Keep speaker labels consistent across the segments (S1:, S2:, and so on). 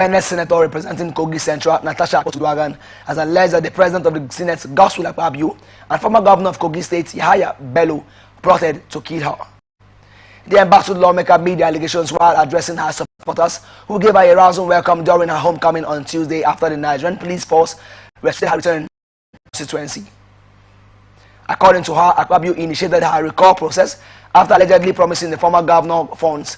S1: Senator representing Kogi Central, Natasha Akpotudwagan, has alleged that the president of the Senate, Godswill Akpabio, and former governor of Kogi State, Yahaya Bello, plotted to kill her. The embattled lawmaker made the allegations while addressing her supporters, who gave her a rousing welcome during her homecoming on Tuesday after the Nigerian police force restricted her return to constituency. According to her, Akpabio initiated her recall process after allegedly promising the former governor funds.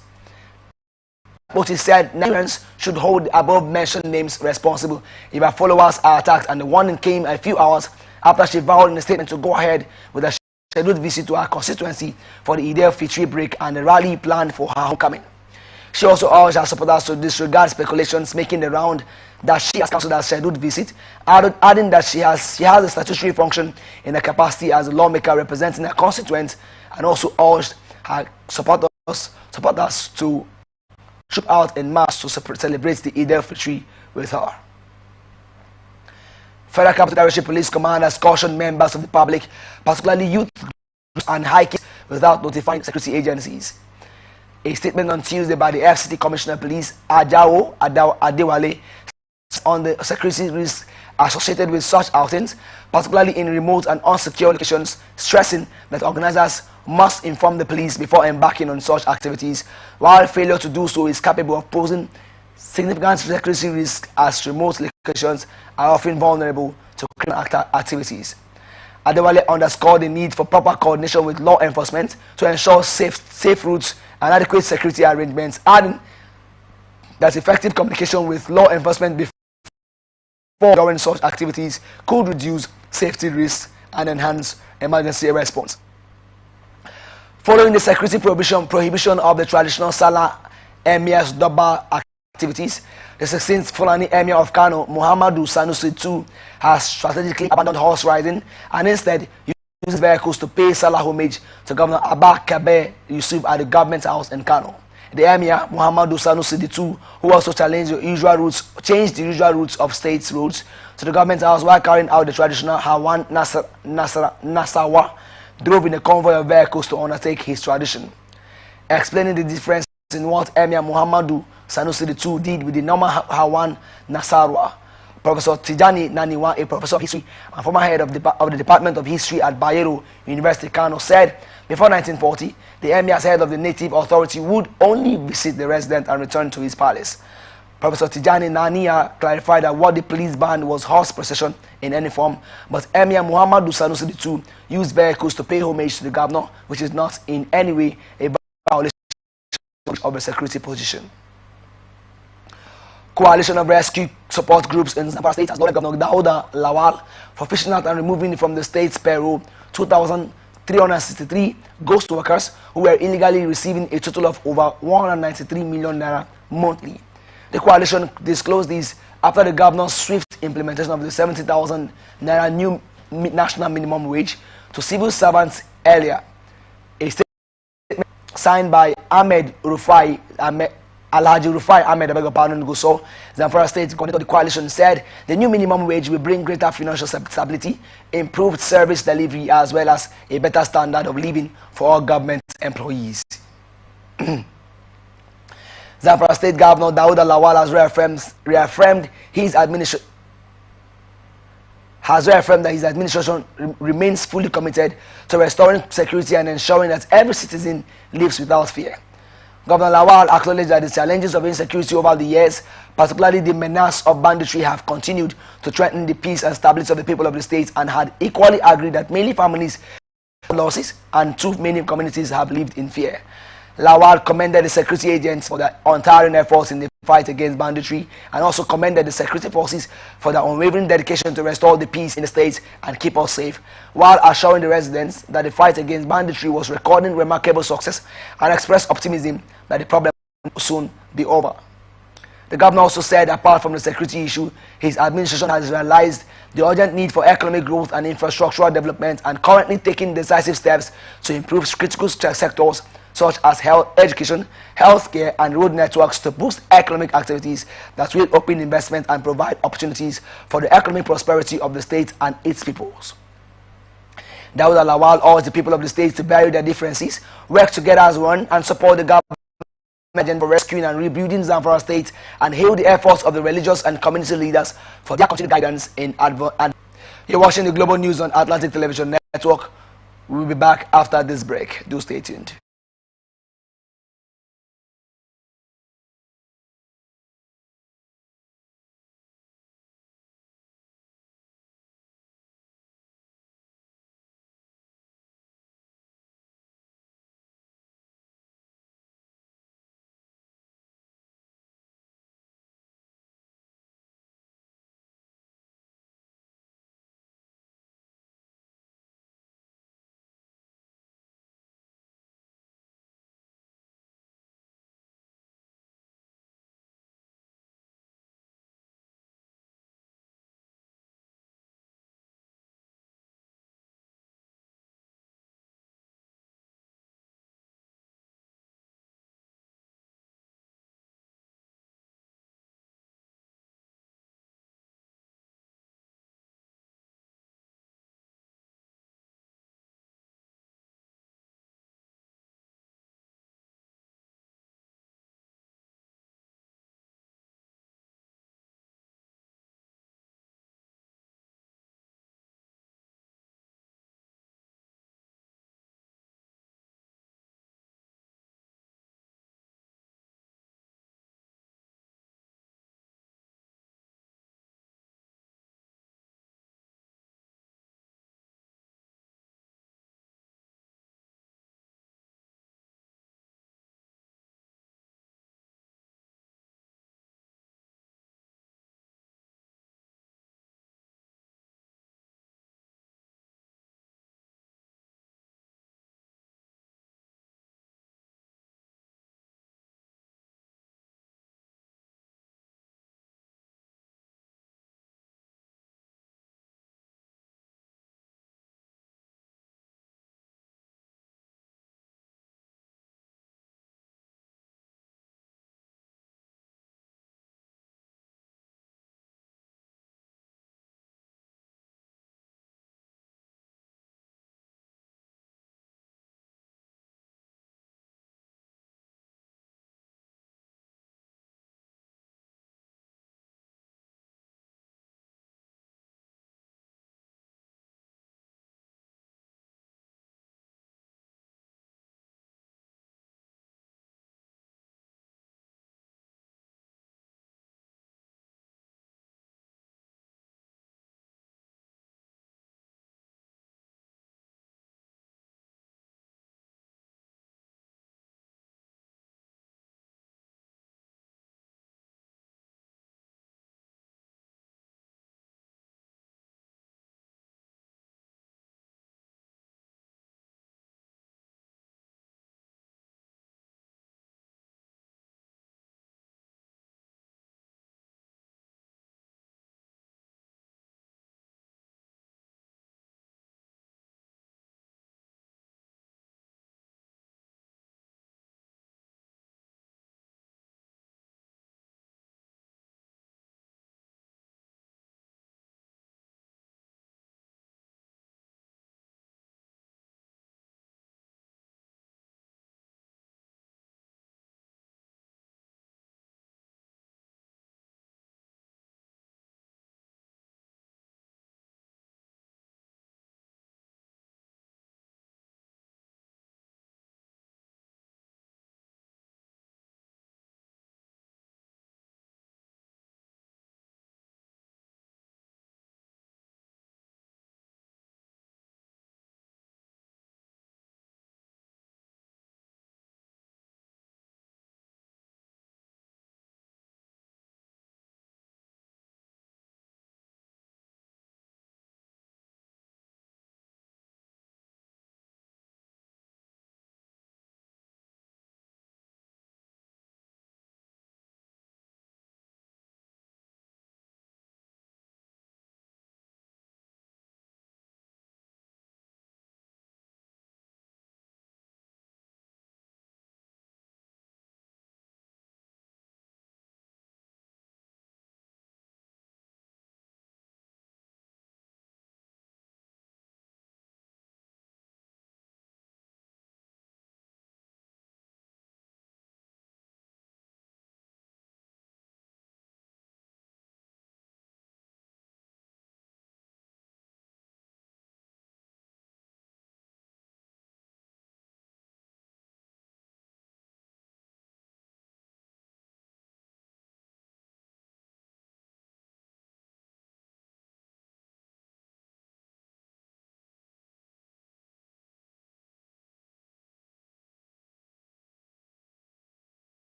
S1: But he said Nigerians should hold the above-mentioned names responsible if her followers are attacked, and the warning came a few hours after she vowed in a statement to go ahead with a scheduled visit to her constituency for the Eid-el-Fitr break and the rally planned for her homecoming. She also urged her supporters to disregard speculations making the round that she has cancelled her scheduled visit, adding that she has a statutory function in her capacity as a lawmaker representing her constituents, and also urged her supporters to troop out in mass to celebrate the Eid-el-Fitr with her. Federal Capital Territory Police Command has cautioned members of the public, particularly youth groups and hikers, without notifying security agencies. A statement on Tuesday by the FCT Commissioner of Police, Ajao Adewale, on the security risks associated with such outings, particularly in remote and unsecure locations, stressing that organizers must inform the police before embarking on such activities, while failure to do so is capable of posing significant security risks, as remote locations are often vulnerable to criminal activities. Adewale underscored the need for proper coordination with law enforcement to ensure safe routes and adequate security arrangements, adding that effective communication with law enforcement before during such activities could reduce safety risks and enhance emergency response. Following the security prohibition of the traditional Salah Emir's Durbar activities, the 16th Fulani Emir of Kano, Muhammadu Sanusi II, has strategically abandoned horse riding and instead uses vehicles to pay Salah homage to Governor Abba Kabir Yusuf at the government house in Kano. The Emir, Muhammadu Sanusi II, who also changed the usual routes of state roads to the government house while carrying out the traditional Hawan Nasawa, drove in a convoy of vehicles to undertake his tradition. Explaining the difference in what Emir Muhammadu Sanusi II did with the normal Hawan Nasarwa, Professor Tijani Naniwa, a professor of history and former head of the Department of History at Bayero University, Kano, said before 1940, the Emir as head of the native authority would only visit the resident and return to his palace. Professor Tijani Nania clarified that what the police banned was horse procession in any form, but Emir Muhammadu Sanusi II used vehicles to pay homage to the governor, which is not in any way a violation of a security position. Coalition of rescue support groups in Zamfara State has lauded Governor Dauda Lawal for fishing out and removing from the state's payroll 2,363 ghost workers who were illegally receiving a total of over 193 million naira monthly. The coalition disclosed this after the governor's swift implementation of the 70,000 naira new national minimum wage to civil servants earlier. A statement signed by Alhaji Rufai Ahmed Guso, Zamfara State coordinator of the coalition, said the new minimum wage will bring greater financial stability, improved service delivery, as well as a better standard of living for all government employees. Zamfara State Governor Dauda Lawal has reaffirmed that his administration remains fully committed to restoring security and ensuring that every citizen lives without fear. Governor Lawal acknowledged that the challenges of insecurity over the years, particularly the menace of banditry, have continued to threaten the peace and stability of the people of the state, and had equally agreed that many families have losses and too many communities have lived in fear. Lawal commended the security agents for their untiring efforts in the fight against banditry, and also commended the security forces for their unwavering dedication to restore the peace in the state and keep us safe, while assuring the residents that the fight against banditry was recording remarkable success, and expressed optimism that the problem will soon be over. The governor also said, apart from the security issue, his administration has realized the urgent need for economic growth and infrastructural development, and currently taking decisive steps to improve critical sectors such as health, education, healthcare, and road networks to boost economic activities that will open investment and provide opportunities for the economic prosperity of the state and its peoples. Dauda Lawal urged the people of the state to bury their differences, work together as one, and support the government agenda for rescuing and rebuilding Zamfara State and hailed the efforts of the religious and community leaders for their continued guidance in advance. You're watching the Global News on Atlantic Television Network. We'll be back after this break. Do stay tuned.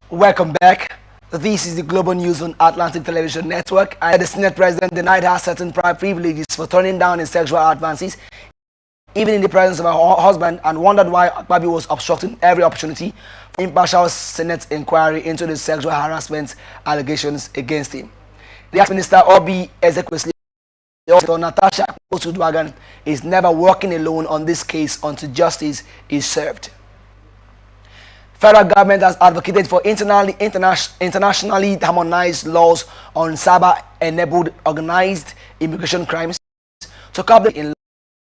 S1: Welcome back. This is the Global News on Atlantic Television Network. And the Senate President denied her certain privileges for turning down his sexual advances, even in the presence of her husband, and wondered why Akpabio was obstructing every opportunity for impartial Senate inquiry into the sexual harassment allegations against him. The ex-minister Obi Ezekwesili, Natasha Akpabio is never working alone on this case until justice is served. Federal government has advocated for internationally harmonized laws on cyber-enabled organized immigration crimes to curb them in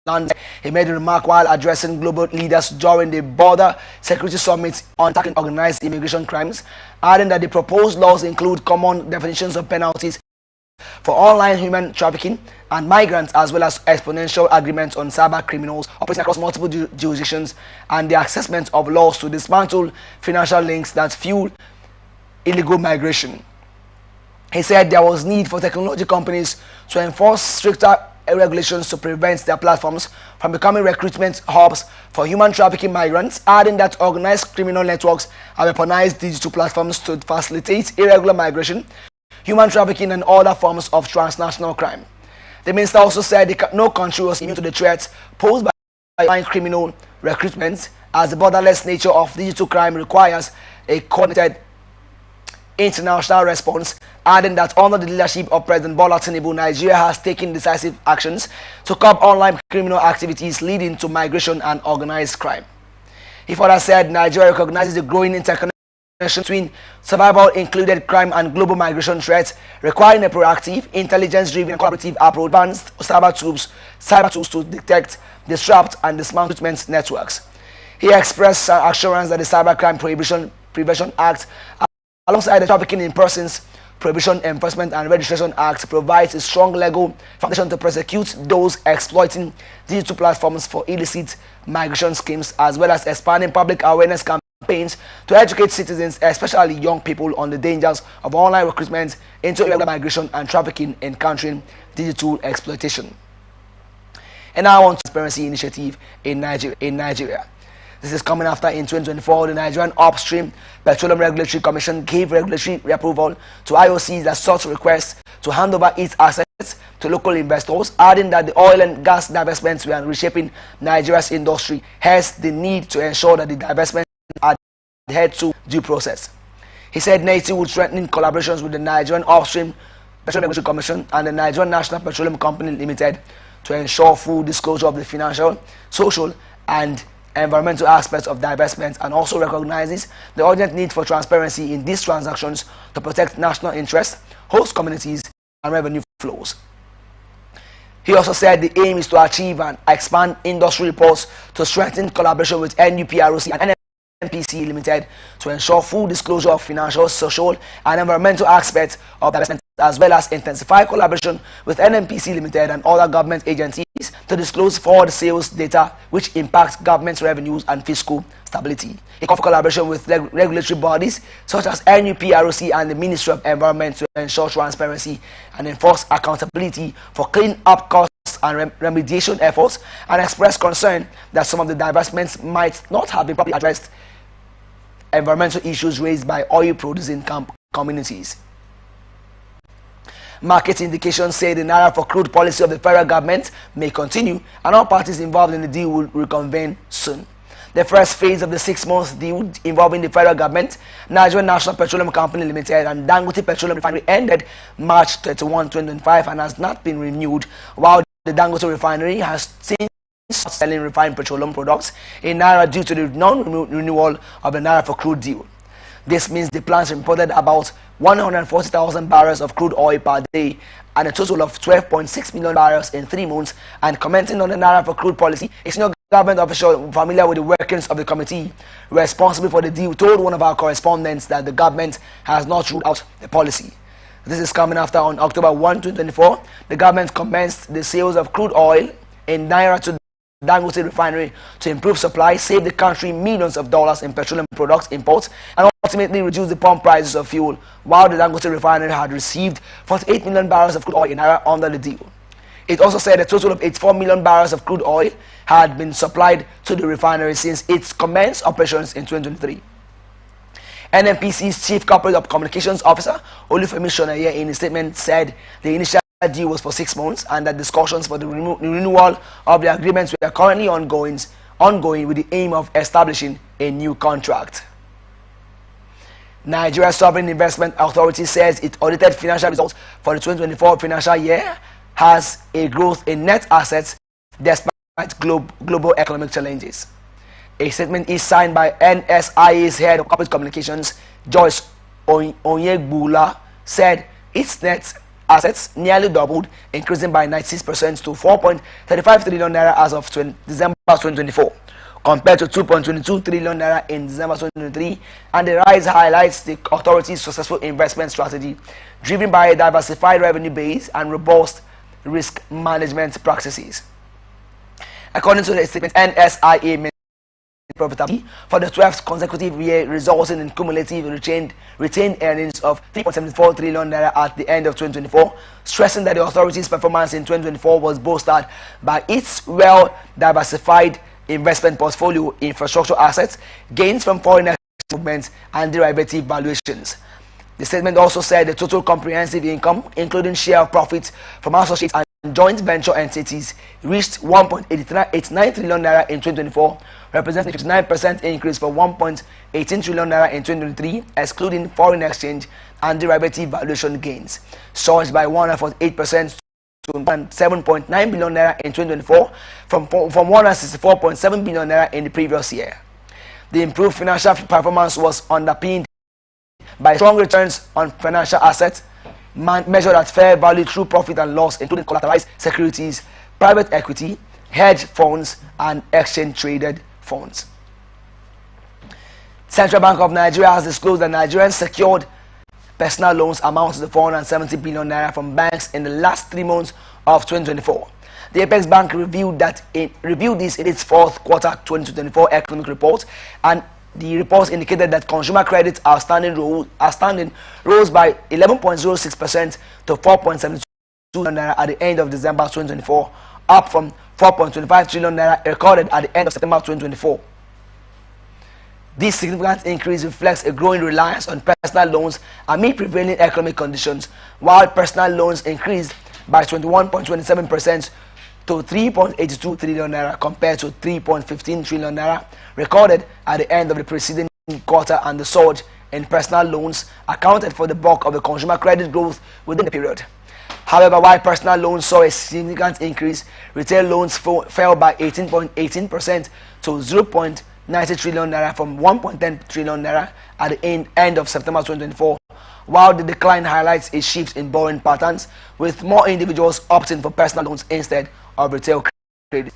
S1: London. He made a remark while addressing global leaders during the Border Security Summit on tackling organized immigration crimes, adding that the proposed laws include common definitions of penalties for online human trafficking and migrants, as well as exponential agreements on cyber criminals operating across multiple jurisdictions, and the assessment of laws to dismantle financial links that fuel illegal migration. He said there was need for technology companies to enforce stricter regulations to prevent their platforms from becoming recruitment hubs for human trafficking migrants, adding that organized criminal networks have weaponized digital platforms to facilitate irregular migration, human trafficking, and other forms of transnational crime. The minister also said no country was immune to the threats posed by online criminal recruitment, as the borderless nature of digital crime requires a coordinated international response, adding that under the leadership of President Bola Tinubu, Nigeria has taken decisive actions to curb online criminal activities leading to migration and organized crime. He further said Nigeria recognizes the growing interconnection between survival-included crime and global migration threats, requiring a proactive, intelligence-driven, and collaborative approach, advanced cyber tools to detect, disrupt, and dismantle networks. He expressed assurance that the Cybercrime Prevention Act, alongside the Trafficking in Persons Prohibition, Enforcement, and Registration Act, provides a strong legal foundation to prosecute those exploiting digital platforms for illicit migration schemes, as well as expanding public awareness campaigns to educate citizens, especially young people, on the dangers of online recruitment into irregular migration and trafficking, encountering digital exploitation. And now on transparency initiative in Nigeria. This is coming after in 2024, the Nigerian Upstream Petroleum Regulatory Commission gave regulatory approval to IOCs that sought to request to hand over its assets to local investors, adding that the oil and gas divestments were reshaping Nigeria's industry, hence the need to ensure that the divestments are adhered to due process. He said NATI would strengthen collaborations with the Nigerian Upstream Petroleum Regulatory Commission and the Nigerian National Petroleum Company Limited to ensure full disclosure of the financial, social, and environmental aspects of divestment, and also recognizes the urgent need for transparency in these transactions to protect national interests, host communities, and revenue flows. He also said the aim is to achieve and expand industry reports to strengthen collaboration with NUPROC and NNPC Limited to ensure full disclosure of financial, social, and environmental aspects of divestment, as well as intensify collaboration with NNPC Limited and other government agencies to disclose forward sales data which impacts government revenues and fiscal stability. A collaboration with regulatory bodies such as NUPROC and the Ministry of Environment to ensure transparency and enforce accountability for clean-up costs and remediation efforts, and express concern that some of the divestments might not have been properly addressed environmental issues raised by oil-producing communities. Market indications say the naira for crude policy of the federal government may continue, and all parties involved in the deal will reconvene soon. The first phase of the 6-month deal involving the federal government, Nigerian National Petroleum Company Limited, and Dangote Petroleum Refinery ended March 31, 2025, and has not been renewed, while the Dangote Refinery has since stopped selling refined petroleum products in naira due to the non-renewal of the naira for crude deal. This means the plants reported about 140,000 barrels of crude oil per day and a total of 12.6 million barrels in 3 months. And commenting on the naira for crude policy, a senior government official familiar with the workings of the committee responsible for the deal told one of our correspondents that the government has not ruled out the policy. This is coming after on October 1, 2024, the government commenced the sales of crude oil in naira to Dangote Refinery to improve supply, save the country millions of dollars in petroleum products imports, and ultimately reduce the pump prices of fuel, while the Dangote Refinery had received 48 million barrels of crude oil in naira under the deal. It also said a total of 84 million barrels of crude oil had been supplied to the refinery since its commenced operations in 2023. NNPC's Chief Corporate Communications Officer, Olufemi Shonaye, in a statement said the initial deal was for 6 months and that discussions for the renewal of the agreements were currently ongoing with the aim of establishing a new contract. Nigeria Sovereign Investment Authority says its audited financial results for the 2024 financial year has a growth in net assets despite global economic challenges. A statement is signed by NSIA's head of corporate communications, Joyce Onyegbula, said its net assets nearly doubled, increasing by 96% to 4.35 trillion naira as of December 2024, compared to 2.22 trillion naira in December 2023, and the rise highlights the authority's successful investment strategy, driven by a diversified revenue base and robust risk management practices. According to the statement, NSIA maintained profitability for the 12th consecutive year, resulting in cumulative retained earnings of 3.74 trillion naira at the end of 2024, stressing that the authority's performance in 2024 was bolstered by its well-diversified investment portfolio, infrastructure assets, gains from foreign exchange movements, and derivative valuations. The statement also said the total comprehensive income, including share of profits from associates and joint venture entities, reached 1.89 trillion naira in 2024, representing a 59% increase from 1.18 trillion naira in 2023, excluding foreign exchange and derivative valuation gains, surged by 148% to 7.9 billion naira in 2024 from 164.7 billion naira in the previous year. The improved financial performance was underpinned by strong returns on financial assets measured at fair value through profit and loss, including collateralized securities, private equity, hedge funds, and exchange-traded funds. Central Bank of Nigeria has disclosed that Nigerians secured personal loans amounting to 470 billion naira from banks in the last 3 months of 2024. The Apex Bank reviewed this in its fourth quarter 2024 economic report, and the report indicated that consumer credit outstanding rose by 11.06% to 4.72 trillion naira at the end of December 2024, up from 4.25 trillion naira recorded at the end of September 2024. This significant increase reflects a growing reliance on personal loans amid prevailing economic conditions, while personal loans increased by 21.27% to 3.82 trillion naira compared to 3.15 trillion naira recorded at the end of the preceding quarter, and the surge in personal loans accounted for the bulk of the consumer credit growth within the period. However, while personal loans saw a significant increase, retail loans fell by 18.18% to 0.90 trillion naira from 1.10 trillion naira at the end of September 2024, while the decline highlights a shift in borrowing patterns, with more individuals opting for personal loans instead of retail credit.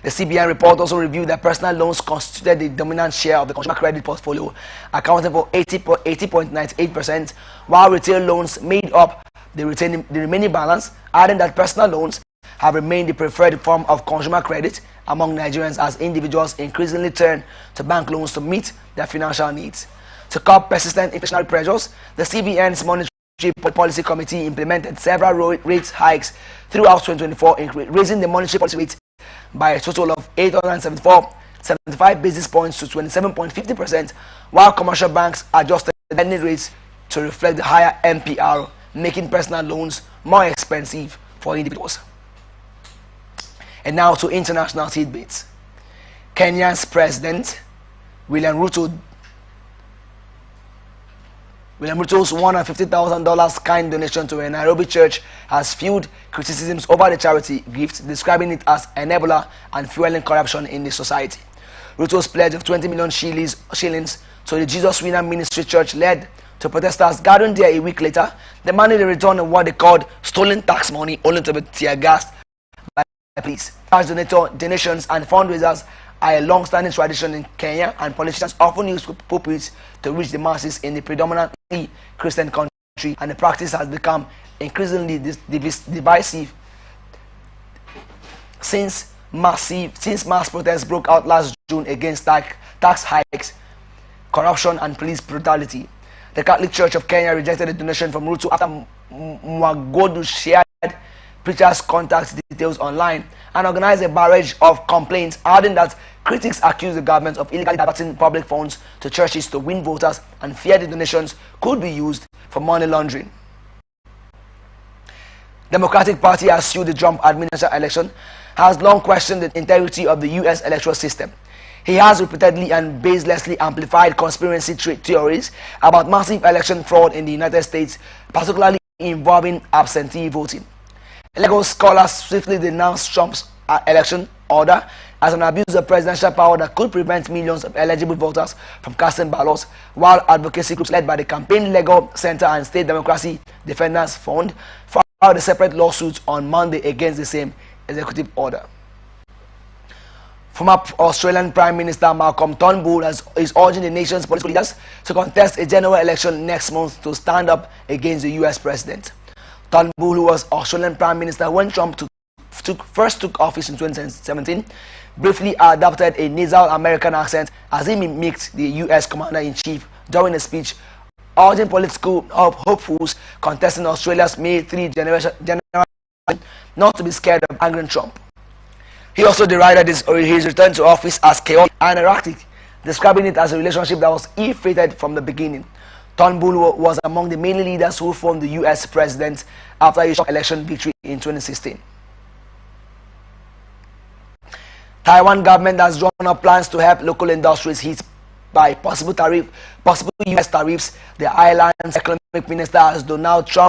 S1: The CBN report also reviewed that personal loans constituted the dominant share of the consumer credit portfolio, accounting for 80.98%, while retail loans made up the remaining balance, adding that personal loans have remained the preferred form of consumer credit among Nigerians as individuals increasingly turn to bank loans to meet their financial needs. To curb persistent inflationary pressures, the CBN's Monetary Policy Committee implemented several rate hikes throughout 2024, raising the monetary policy rate by a total of 875 basis points to 27.50%, while commercial banks adjusted lending rates to reflect the higher MPR, making personal loans more expensive for individuals. And now to international tidbits. Kenya's President William Ruto's $150,000 kind donation to a Nairobi church has fueled criticisms over the charity gift, describing it as enabler and fueling corruption in the society. Ruto's pledge of 20 million shillings to the Jesus Winner Ministry Church led to protesters gathering there a week later, demanding the return of what they called stolen tax money, only to be tear-gassed by police. Tax donations and fundraisers are a long-standing tradition in Kenya, and politicians often use pulpits to reach the masses in the predominantly Christian country, and the practice has become increasingly divisive since mass protests broke out last June against tax hikes, corruption, and police brutality. The Catholic Church of Kenya rejected a donation from Ruto after Mwagodu shared preachers' contact details online and organized a barrage of complaints, adding that critics accuse the government of illegally diverting public funds to churches to win voters and fear the donations could be used for money laundering. Democratic Party has sued the Trump administration election, has long questioned the integrity of the U.S. electoral system. He has repeatedly and baselessly amplified conspiracy theories about massive election fraud in the United States, particularly involving absentee voting. Legal scholars swiftly denounced Trump's election order as an abuse of presidential power that could prevent millions of eligible voters from casting ballots, while advocacy groups led by the Campaign Legal Center and State Democracy Defenders Fund filed a separate lawsuit on Monday against the same executive order. Former Australian Prime Minister Malcolm Turnbull is urging the nation's political leaders to contest a general election next month to stand up against the U.S. president. Turnbull, who was Australian Prime Minister when Trump first took office in 2017, briefly adopted a nasal American accent as he mimicked the U.S. Commander-in-Chief during a speech urging political hopefuls contesting Australia's May 3 general not to be scared of angering Trump. He also derided his return to office as chaotic and erratic, describing it as a relationship that was ill-fated from the beginning. Turnbull was among the main leaders who formed the U.S. president after his election victory in 2016. Taiwan government has drawn up plans to help local industries hit by possible U.S. tariffs. The island's economic minister, Donald Trump,